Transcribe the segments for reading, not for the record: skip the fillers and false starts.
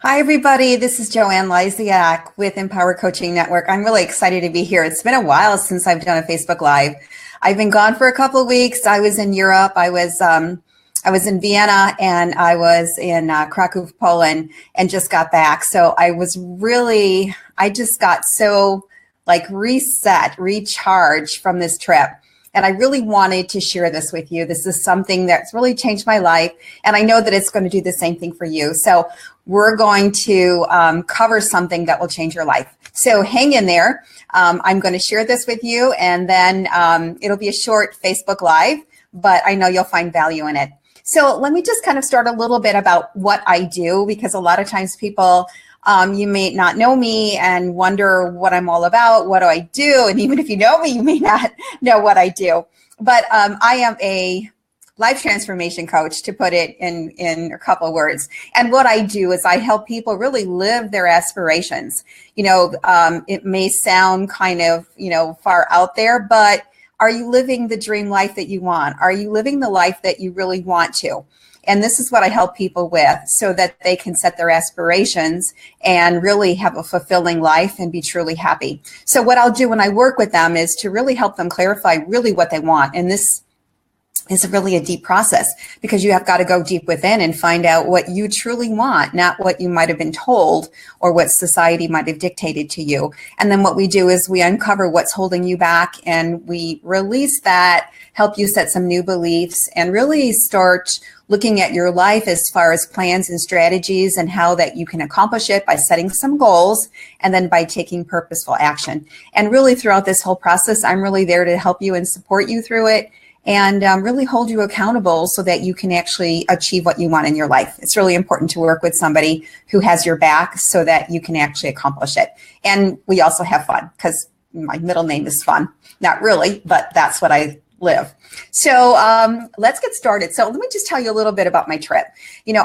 Hi, everybody. This is Joanne Lysiak with Empower Coaching Network. I'm really excited to be here. It's been a while since I've done a Facebook Live. I've been gone for a couple of weeks. I was in Europe. I was in Vienna and I was in Krakow, Poland, and just got back. So I just got so reset, recharged from this trip. And I really wanted to share this with you. This is something that's really changed my life. And I know that it's going to do the same thing for you. So we're going to cover something that will change your life. So hang in there. I'm going to share this with you, and then it'll be a short Facebook Live, but I know you'll find value in it. So let me just kind of start a little bit about what I do, because a lot of times people, you may not know me and wonder what I'm all about. What do I do? And even if you know me, you may not know what I do. But I am a life transformation coach, to put it in a couple of words. And what I do is I help people really live their aspirations. It may sound kind of, far out there, but are you living the dream life that you want? Are you living the life that you really want to? And this is what I help people with, so that they can set their aspirations and really have a fulfilling life and be truly happy. So what I'll do when I work with them is to really help them clarify really what they want. And this is really a deep process, because you have got to go deep within and find out what you truly want, not what you might have been told or what society might have dictated to you. And then what we do is we uncover what's holding you back, and we release that, help you set some new beliefs, and really start looking at your life as far as plans and strategies and how that you can accomplish it by setting some goals and then by taking purposeful action. And really throughout this whole process, I'm really there to help you and support you through it, and really hold you accountable so that you can actually achieve what you want in your life. It's really important to work with somebody who has your back so that you can actually accomplish it. And we also have fun, because my middle name is fun. Not really, but that's what I live. So let's get started. So let me just tell you a little bit about my trip.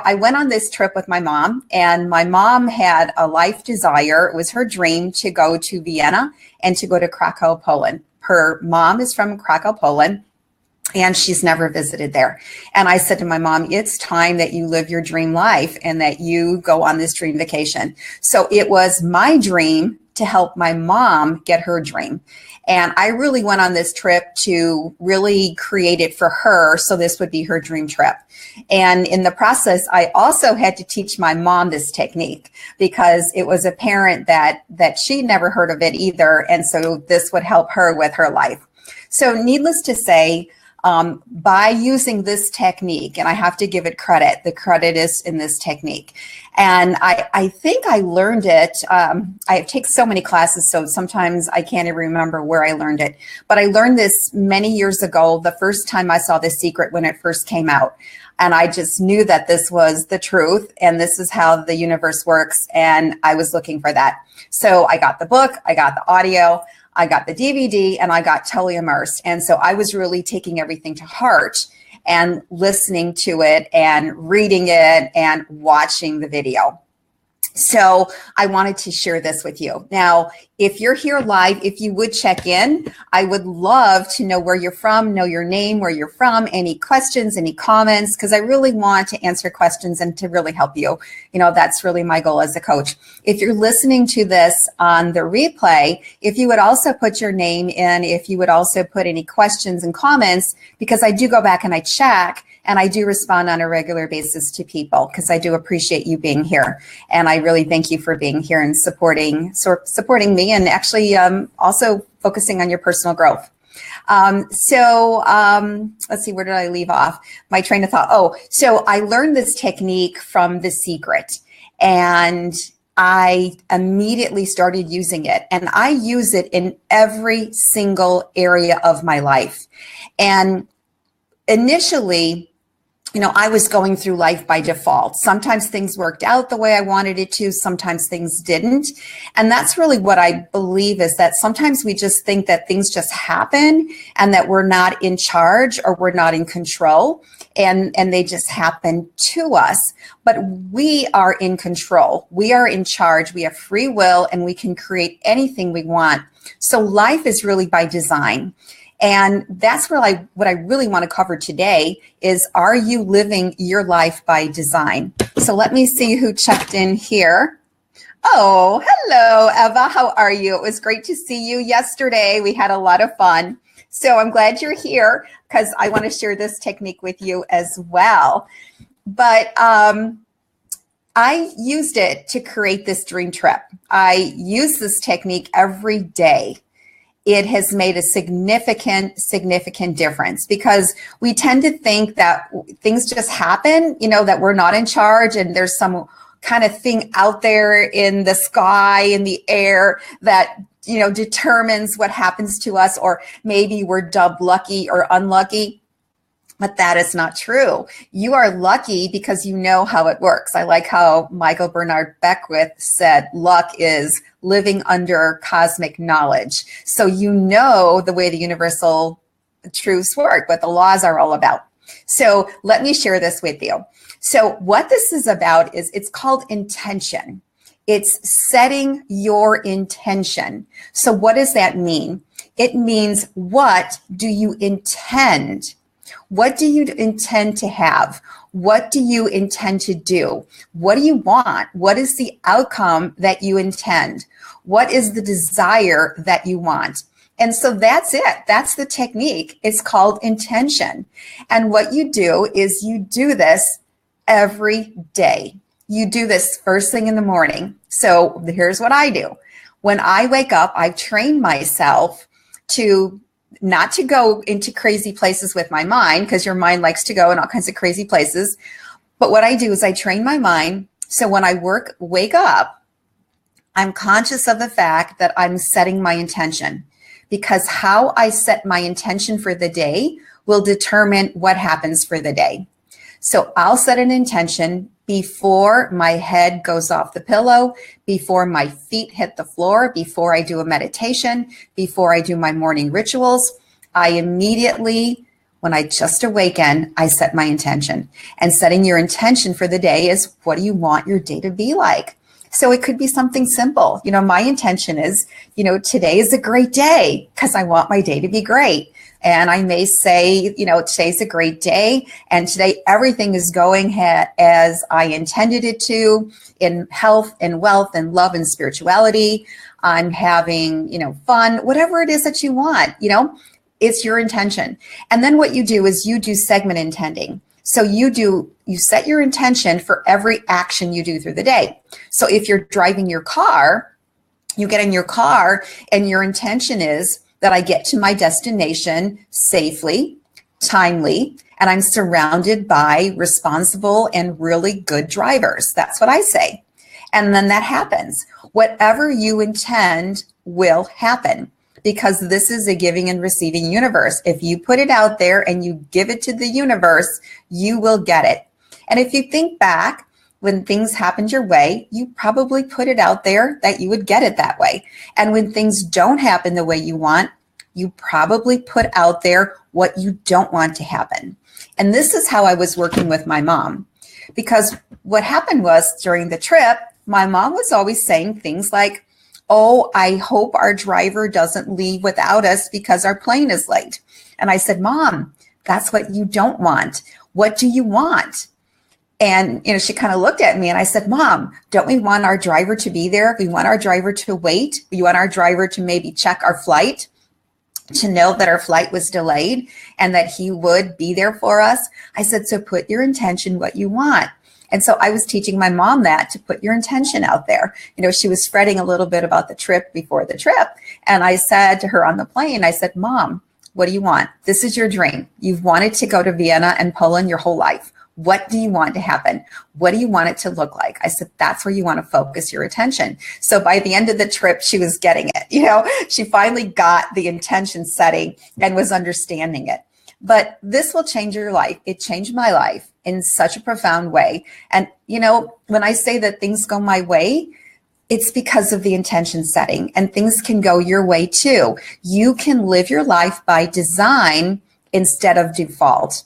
I went on this trip with my mom, and my mom had a life desire. It was her dream to go to Vienna and to go to Krakow, Poland. Her mom is from Krakow, Poland, and she's never visited there. And I said to my mom, it's time that you live your dream life and that you go on this dream vacation. So it was my dream to help my mom get her dream. And I really went on this trip to really create it for her, so this would be her dream trip. And in the process, I also had to teach my mom this technique, because it was apparent that she'd never heard of it either. And so this would help her with her life. So needless to say, by using this technique, and I have to give it credit, the credit is in this technique. And I think I learned it. I take so many classes, so sometimes I can't even remember where I learned it. But I learned this many years ago, the first time I saw The Secret when it first came out. And I just knew that this was the truth, and this is how the universe works. And I was looking for that. So I got the book, I got the audio, I got the DVD, and I got totally immersed. And so I was really taking everything to heart and listening to it and reading it and watching the video. So I wanted to share this with you. Now, if you're here live, if you would check in, I would love to know where you're from, know your name, where you're from, any questions, any comments, because I really want to answer questions and to really help you. That's really my goal as a coach. If you're listening to this on the replay, if you would also put your name in, if you would also put any questions and comments, because I do go back and I check, and I do respond on a regular basis to people, because I do appreciate you being here. And I really thank you for being here and supporting me, and actually also focusing on your personal growth. Let's see, where did I leave off? My train of thought. So I learned this technique from The Secret, and I immediately started using it. And I use it in every single area of my life. And initially, I was going through life by default. Sometimes things worked out the way I wanted it to. Sometimes things didn't. And that's really what I believe, is that sometimes we just think that things just happen and that we're not in charge or we're not in control, and they just happen to us. But we are in control. We are in charge. We have free will, and we can create anything we want. So life is really by design. And that's what I really want to cover today is, are you living your life by design? So let me see who checked in here. Oh, hello, Eva. How are you? It was great to see you yesterday. We had a lot of fun. So I'm glad you're here because I want to share this technique with you as well. But I used it to create this dream trip. I use this technique every day. It has made a significant difference because we tend to think that things just happen, that we're not in charge and there's some kind of thing out there in the sky, in the air that, determines what happens to us, or maybe we're dubbed lucky or unlucky. But that is not true. You are lucky because you know how it works. I like how Michael Bernard Beckwith said, luck is living under cosmic knowledge. So you know the way the universal truths work, what the laws are all about. So let me share this with you. So what this is about is it's called intention. It's setting your intention. So what does that mean? It means, what do you intend? What do you intend to have? What do you intend to do? What do you want? What is the outcome that you intend? What is the desire that you want? And so that's it. That's the technique. It's called intention. And what you do is you do this every day. You do this first thing in the morning. So here's what I do. When I wake up, I train myself to not to go into crazy places with my mind, because your mind likes to go in all kinds of crazy places. But what I do is I train my mind. So when I wake up, I'm conscious of the fact that I'm setting my intention, because how I set my intention for the day will determine what happens for the day. So I'll set an intention before my head goes off the pillow, before my feet hit the floor, before I do a meditation, before I do my morning rituals. I immediately, when I just awaken, I set my intention. And setting your intention for the day is, what do you want your day to be like? So it could be something simple. My intention is, today is a great day because I want my day to be great. And I may say, today's a great day, and today everything is going as I intended it to, in health and wealth and love and spirituality. I'm having, fun, whatever it is that you want, it's your intention. And then what you do is you do segment intending. So you set your intention for every action you do through the day. So if you're driving your car, you get in your car and your intention is that I get to my destination safely, timely, and I'm surrounded by responsible and really good drivers. That's what I say. And then that happens. Whatever you intend will happen, because this is a giving and receiving universe. If you put it out there and you give it to the universe, you will get it. And if you think back, when things happened your way, you probably put it out there that you would get it that way. And when things don't happen the way you want, you probably put out there what you don't want to happen. And this is how I was working with my mom. Because what happened was, during the trip, my mom was always saying things like, oh, I hope our driver doesn't leave without us because our plane is late. And I said, Mom, that's what you don't want. What do you want? And, she kind of looked at me and I said, Mom, don't we want our driver to be there? We want our driver to wait. We want our driver to maybe check our flight, to know that our flight was delayed and that he would be there for us. I said, so put your intention what you want. And so I was teaching my mom that, to put your intention out there. She was fretting a little bit about the trip before the trip. And I said to her on the plane, I said, Mom, what do you want? This is your dream. You've wanted to go to Vienna and Poland your whole life. What do you want to happen? What do you want it to look like? I said, that's where you want to focus your attention. So by the end of the trip, she was getting it. She finally got the intention setting and was understanding it. But this will change your life. It changed my life in such a profound way. And, when I say that things go my way, it's because of the intention setting, and things can go your way too. You can live your life by design instead of default.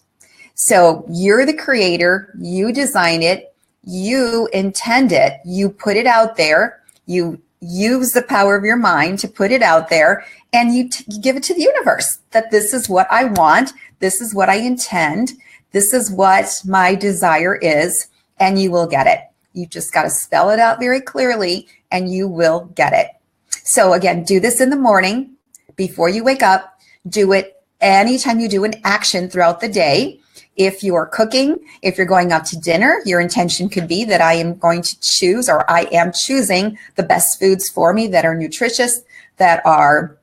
So you're the creator, you design it, you intend it, you put it out there, you use the power of your mind to put it out there, and you give it to the universe that this is what I want, this is what I intend, this is what my desire is, and you will get it. You just got to spell it out very clearly and you will get it. So again, do this in the morning before you wake up. Do it anytime you do an action throughout the day. If you're cooking, if you're going out to dinner, your intention could be that I am going to choose, or I am choosing the best foods for me that are nutritious, that are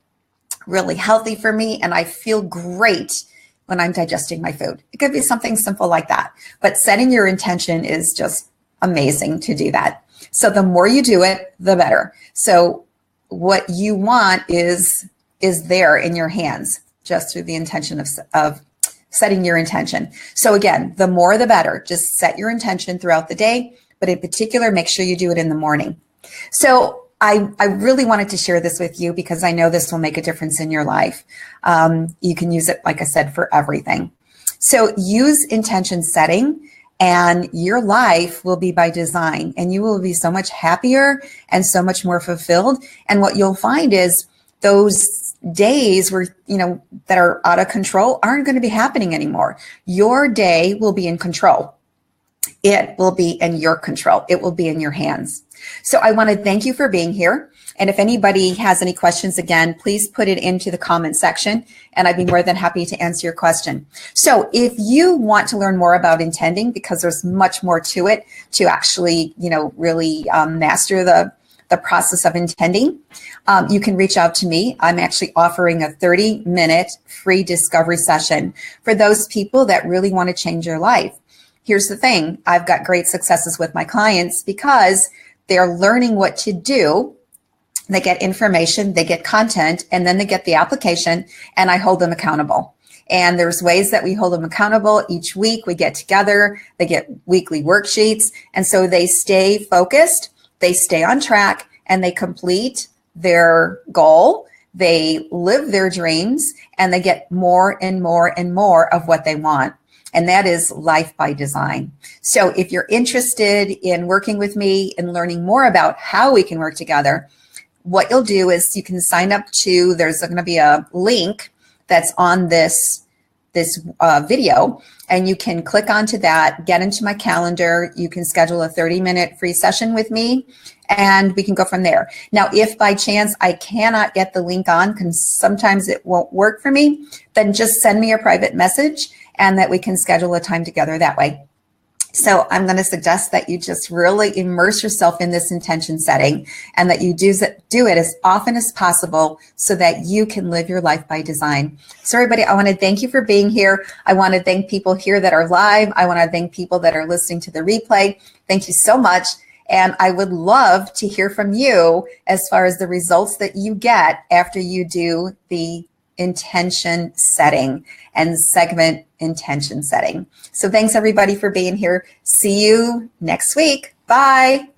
really healthy for me, and I feel great when I'm digesting my food. It could be something simple like that. But setting your intention is just amazing to do that. So the more you do it, the better. So what you want is there in your hands just through the intention of setting your intention. So again, the more the better. Just set your intention throughout the day, but in particular, make sure you do it in the morning. So I really wanted to share this with you because I know this will make a difference in your life. You can use it, like I said, for everything. So use intention setting and your life will be by design and you will be so much happier and so much more fulfilled. And what you'll find is those days where, that are out of control aren't going to be happening anymore. Your day will be in control. It will be in your control. It will be in your hands. So I want to thank you for being here. And if anybody has any questions, again, please put it into the comment section and I'd be more than happy to answer your question. So if you want to learn more about intending, because there's much more to it to actually, really master the process of intending, you can reach out to me. I'm actually offering a 30-minute free discovery session for those people that really want to change their life. Here's the thing. I've got great successes with my clients because they're learning what to do. They get information, they get content, and then they get the application, and I hold them accountable. And there's ways that we hold them accountable. Each week we get together, they get weekly worksheets, and so they stay focused, they stay on track, and they complete their goal, they live their dreams, and they get more and more and more of what they want. And that is life by design. So if you're interested in working with me and learning more about how we can work together, what you'll do is you can sign up to, there's going to be a link that's on this video, and you can click onto that, get into my calendar. You can schedule a 30-minute free session with me, and we can go from there. Now, if by chance I cannot get the link on, because sometimes it won't work for me, then just send me a private message and that we can schedule a time together that way. So I'm going to suggest that you just really immerse yourself in this intention setting and that you do it as often as possible so that you can live your life by design. So everybody, I want to thank you for being here. I want to thank people here that are live. I want to thank people that are listening to the replay. Thank you so much. And I would love to hear from you as far as the results that you get after you do the intention setting and segment intention setting. So thanks everybody for being here. See you next week. Bye.